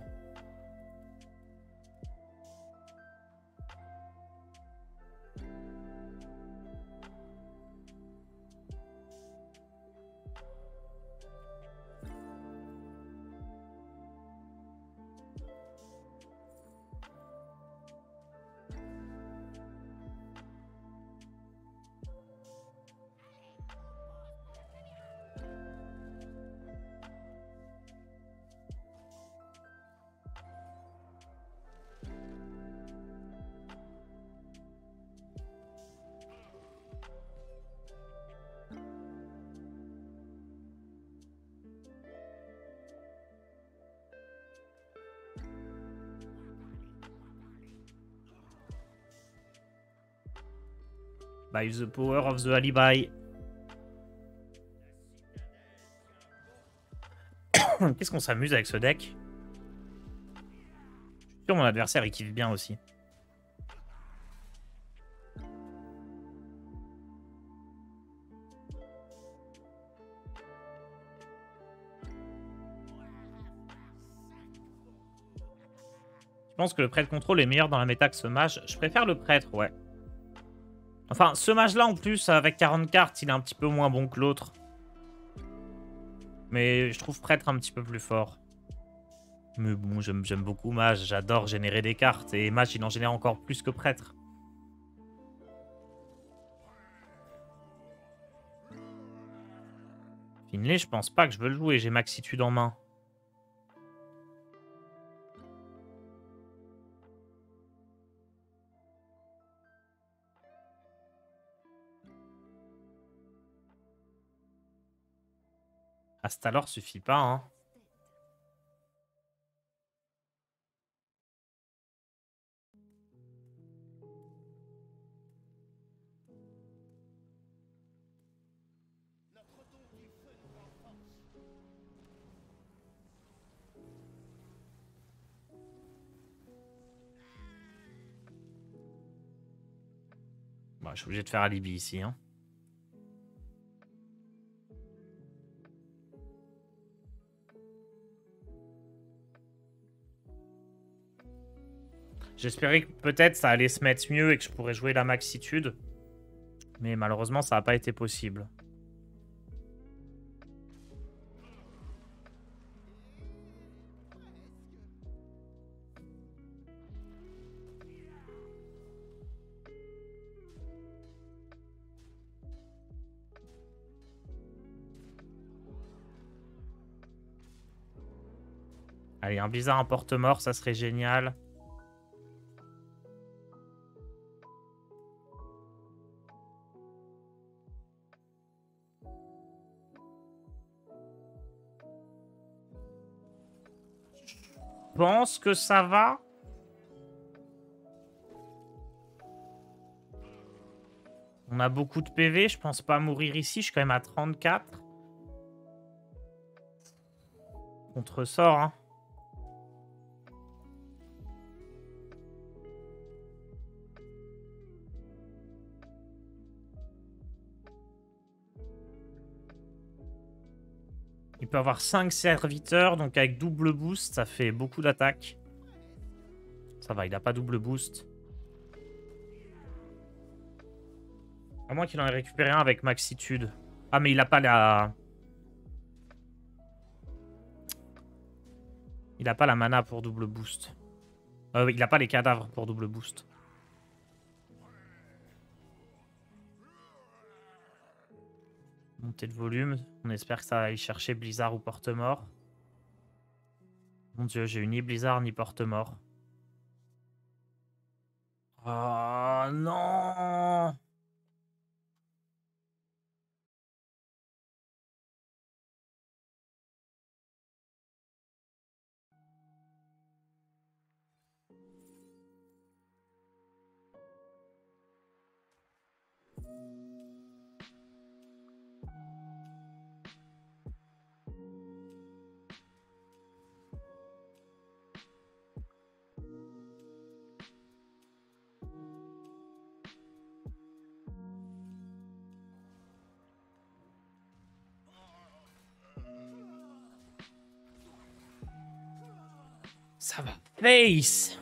By the power of the alibi. Qu'est-ce qu'on s'amuse avec ce deck? Je suis sûr mon adversaire il kiffe bien aussi. Je pense que le prêtre contrôle est meilleur dans la méta que ce mage. Je préfère le prêtre, ouais. Enfin, ce mage-là, en plus, avec 40 cartes, il est un petit peu moins bon que l'autre. Mais je trouve prêtre un petit peu plus fort. Mais bon, j'aime beaucoup mage. J'adore générer des cartes. Et mage, il en génère encore plus que prêtre. Finlay, je pense pas que je veux le jouer. J'ai maxitude en main. Astalor suffit pas, hein. Bon, je suis obligé de faire alibi ici, hein. J'espérais que peut-être ça allait se mettre mieux et que je pourrais jouer la maxitude. Mais malheureusement, ça n'a pas été possible. Allez, un Blizzard, un porte-mort, ça serait génial. Je pense que ça va. On a beaucoup de PV, je pense pas mourir ici, je suis quand même à 34. Contre-sort, hein. Il peut avoir 5 serviteurs, donc avec double boost, ça fait beaucoup d'attaques. Ça va, il n'a pas double boost. À moins qu'il en ait récupéré un avec maxitude. Ah, mais il n'a pas la... Il n'a pas la mana pour double boost. Il n'a pas les cadavres pour double boost. Montée de volume. On espère que ça va aller chercher Blizzard ou Porte-Mort. Mon dieu, j'ai eu ni Blizzard ni Porte-Mort. Oh non! Ça va. Face.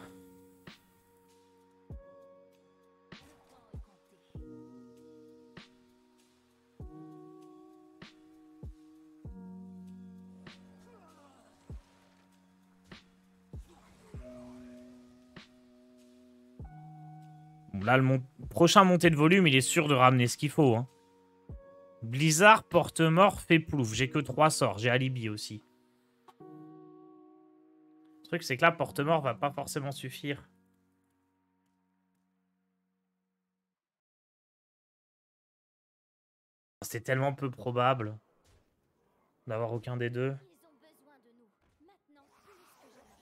Bon, là, le prochain montée de volume, il est sûr de ramener ce qu'il faut. Hein. Blizzard, porte-mort, fait plouf. J'ai que 3 sorts. J'ai alibi aussi. Le truc, c'est que là, porte-mort va pas forcément suffire. C'est tellement peu probable d'avoir aucun des deux. Ils ont besoin de nous. Maintenant plus que jamais.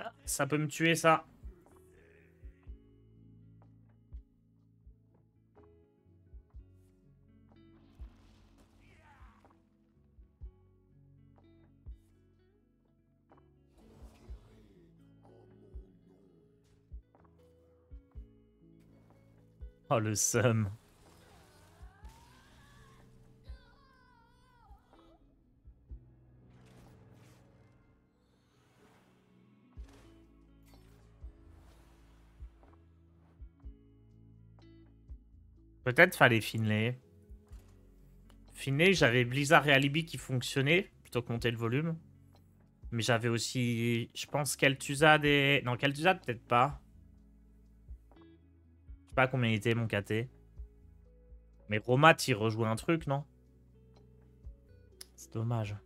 Ah, ça peut me tuer, ça. Oh, le seum. Peut-être fallait Finlay. Finlay, j'avais Blizzard et Alibi qui fonctionnaient, plutôt que monter le volume. Mais j'avais aussi, je pense, Kel'Thuzad et... Non, Kel'Thuzad, peut-être pas. Je sais pas combien il était, mon KT. Mais Romat, il rejouait un truc, non? C'est dommage.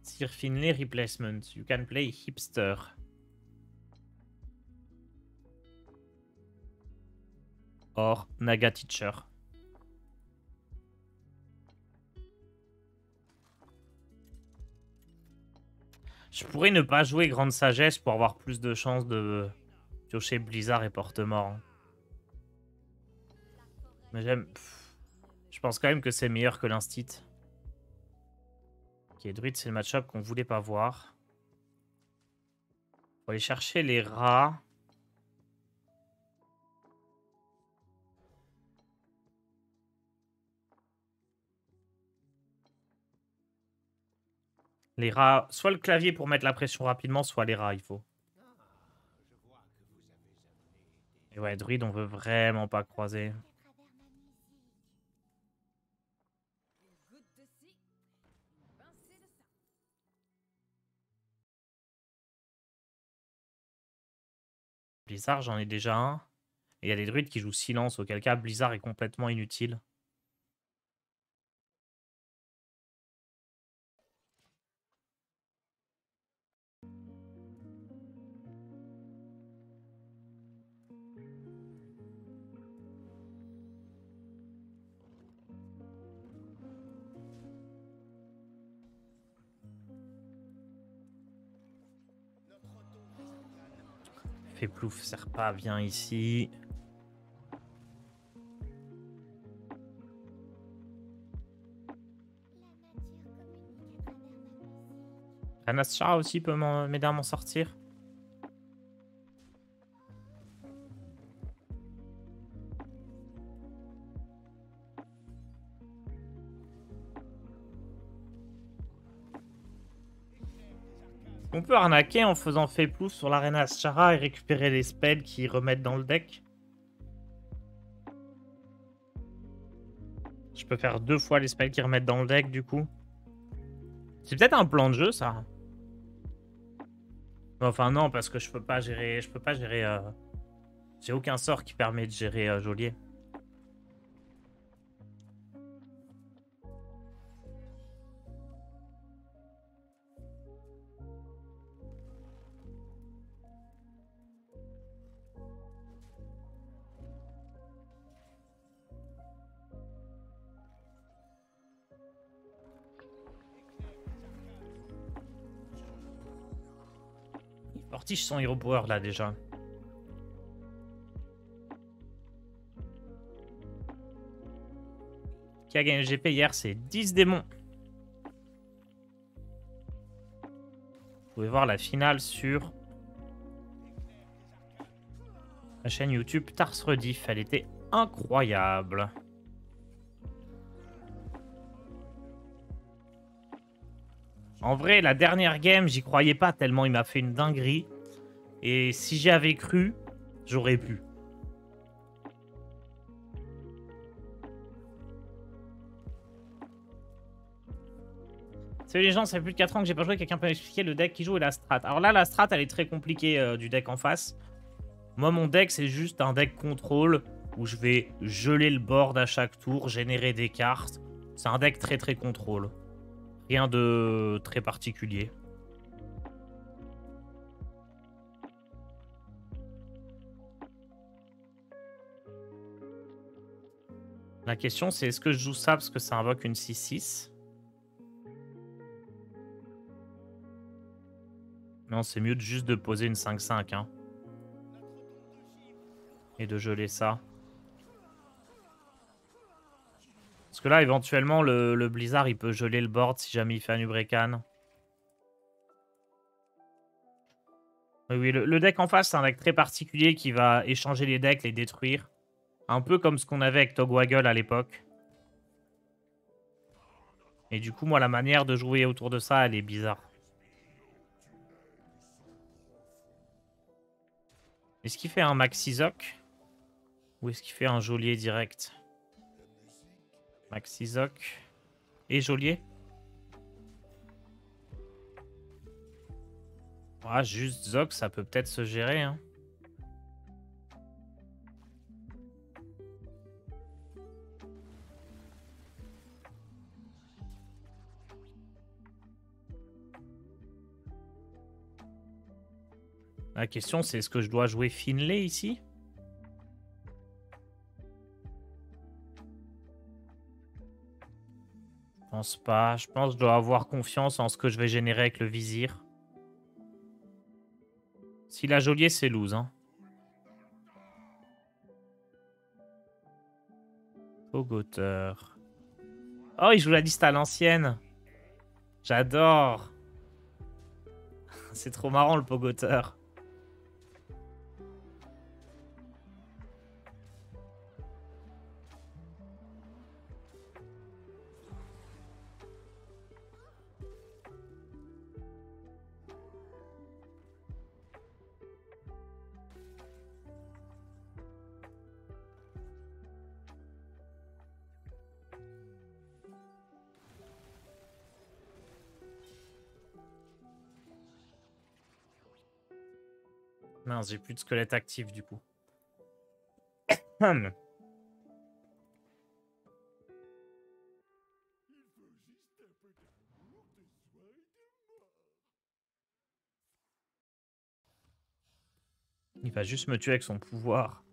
Sir Finlay replacement. You can play hipster. Or Naga Teacher. Je pourrais ne pas jouer Grande Sagesse pour avoir plus de chances de piocher Blizzard et Porte-Mort. Hein. Mais j'aime... Je pense quand même que c'est meilleur que l'Instit. Ok, Druid, c'est le match-up qu'on voulait pas voir. Faut aller chercher les rats. Les rats, soit le clavier pour mettre la pression rapidement, soit les rats, il faut. Et ouais, Druid, on veut vraiment pas croiser. À travers ma musique. Blizzard, j'en ai déjà un. Et il y a des druides qui jouent silence, auquel cas Blizzard est complètement inutile. Fait plouf, sert pas bien ici. Anastra aussi peut m'aider à m'en sortir. On peut arnaquer en faisant fait plouf sur l'arena Chara et récupérer les spells qui remettent dans le deck. Je peux faire 2 fois les spells qui remettent dans le deck du coup. C'est peut-être un plan de jeu ça. Enfin non parce que je peux pas gérer. J'ai aucun sort qui permet de gérer geôlier. Mortiche sont hero power là déjà. Qui a gagné le GP hier? C'est 10 démons. Vous pouvez voir la finale sur la chaîne YouTube Tars Rediff. Elle était incroyable. En vrai, la dernière game, j'y croyais pas tellement il m'a fait une dinguerie. Et si j'y avais cru, j'aurais pu. Salut les gens, ça fait plus de 4 ans que j'ai pas joué. Quelqu'un peut m'expliquer le deck qui joue et la strat? Alors là, la strat, elle est très compliquée du deck en face. Moi, mon deck, c'est juste un deck contrôle où je vais geler le board à chaque tour, générer des cartes. C'est un deck très très contrôle. Rien de très particulier. La question, c'est est-ce que je joue ça parce que ça invoque une 6-6? Non, c'est mieux juste de poser une 5-5. Hein. Et de geler ça. Parce que là, éventuellement, le Blizzard, il peut geler le board si jamais il fait un Ubrekan. Oui, le deck en face, c'est un deck très particulier qui va échanger les decks, les détruire. Un peu comme ce qu'on avait avec Togwaggle à l'époque. Et du coup, moi, la manière de jouer autour de ça, elle est bizarre. Est-ce qu'il fait un Maxi-Zoc? Ou est-ce qu'il fait un geôlier direct? Maxi-Zoc et geôlier. Ah, juste Zoc, ça peut peut-être se gérer. Hein. La question, c'est est-ce que je dois jouer Finlay ici? Je pense pas. Je pense que je dois avoir confiance en ce que je vais générer avec le vizir. S'il a geôlier, c'est lose. Hein. Pogoteur. Oh, il joue la liste à l'ancienne. J'adore. C'est trop marrant le pogoteur. Mince, j'ai plus de squelette actif du coup. Il va juste me tuer avec son pouvoir.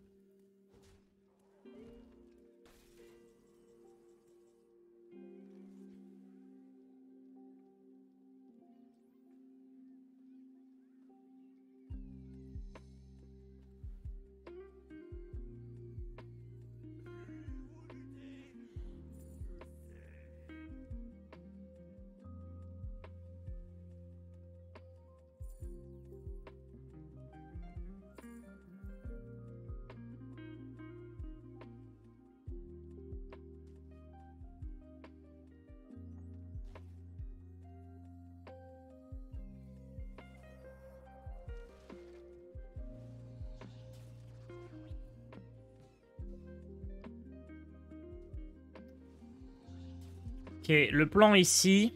Ok, le plan ici.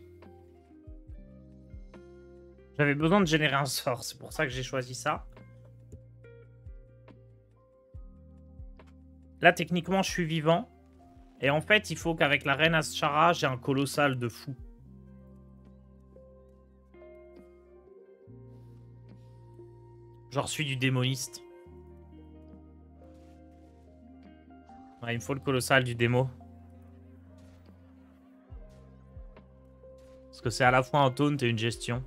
J'avais besoin de générer un sort, c'est pour ça que j'ai choisi ça. Là, techniquement, je suis vivant. Et en fait, il faut qu'avec la reine Ashara, j'ai un colossal de fou. Genre, je suis du démoniste. Ouais, il me faut le colossal du démo. Parce que c'est à la fois un taunt et une gestion.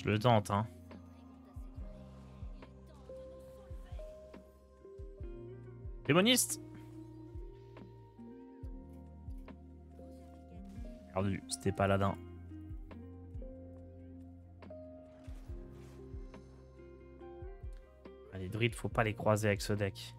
Je le tente, hein. Démoniste. Perdu, c'était paladin. Les druides, faut pas les croiser avec ce deck.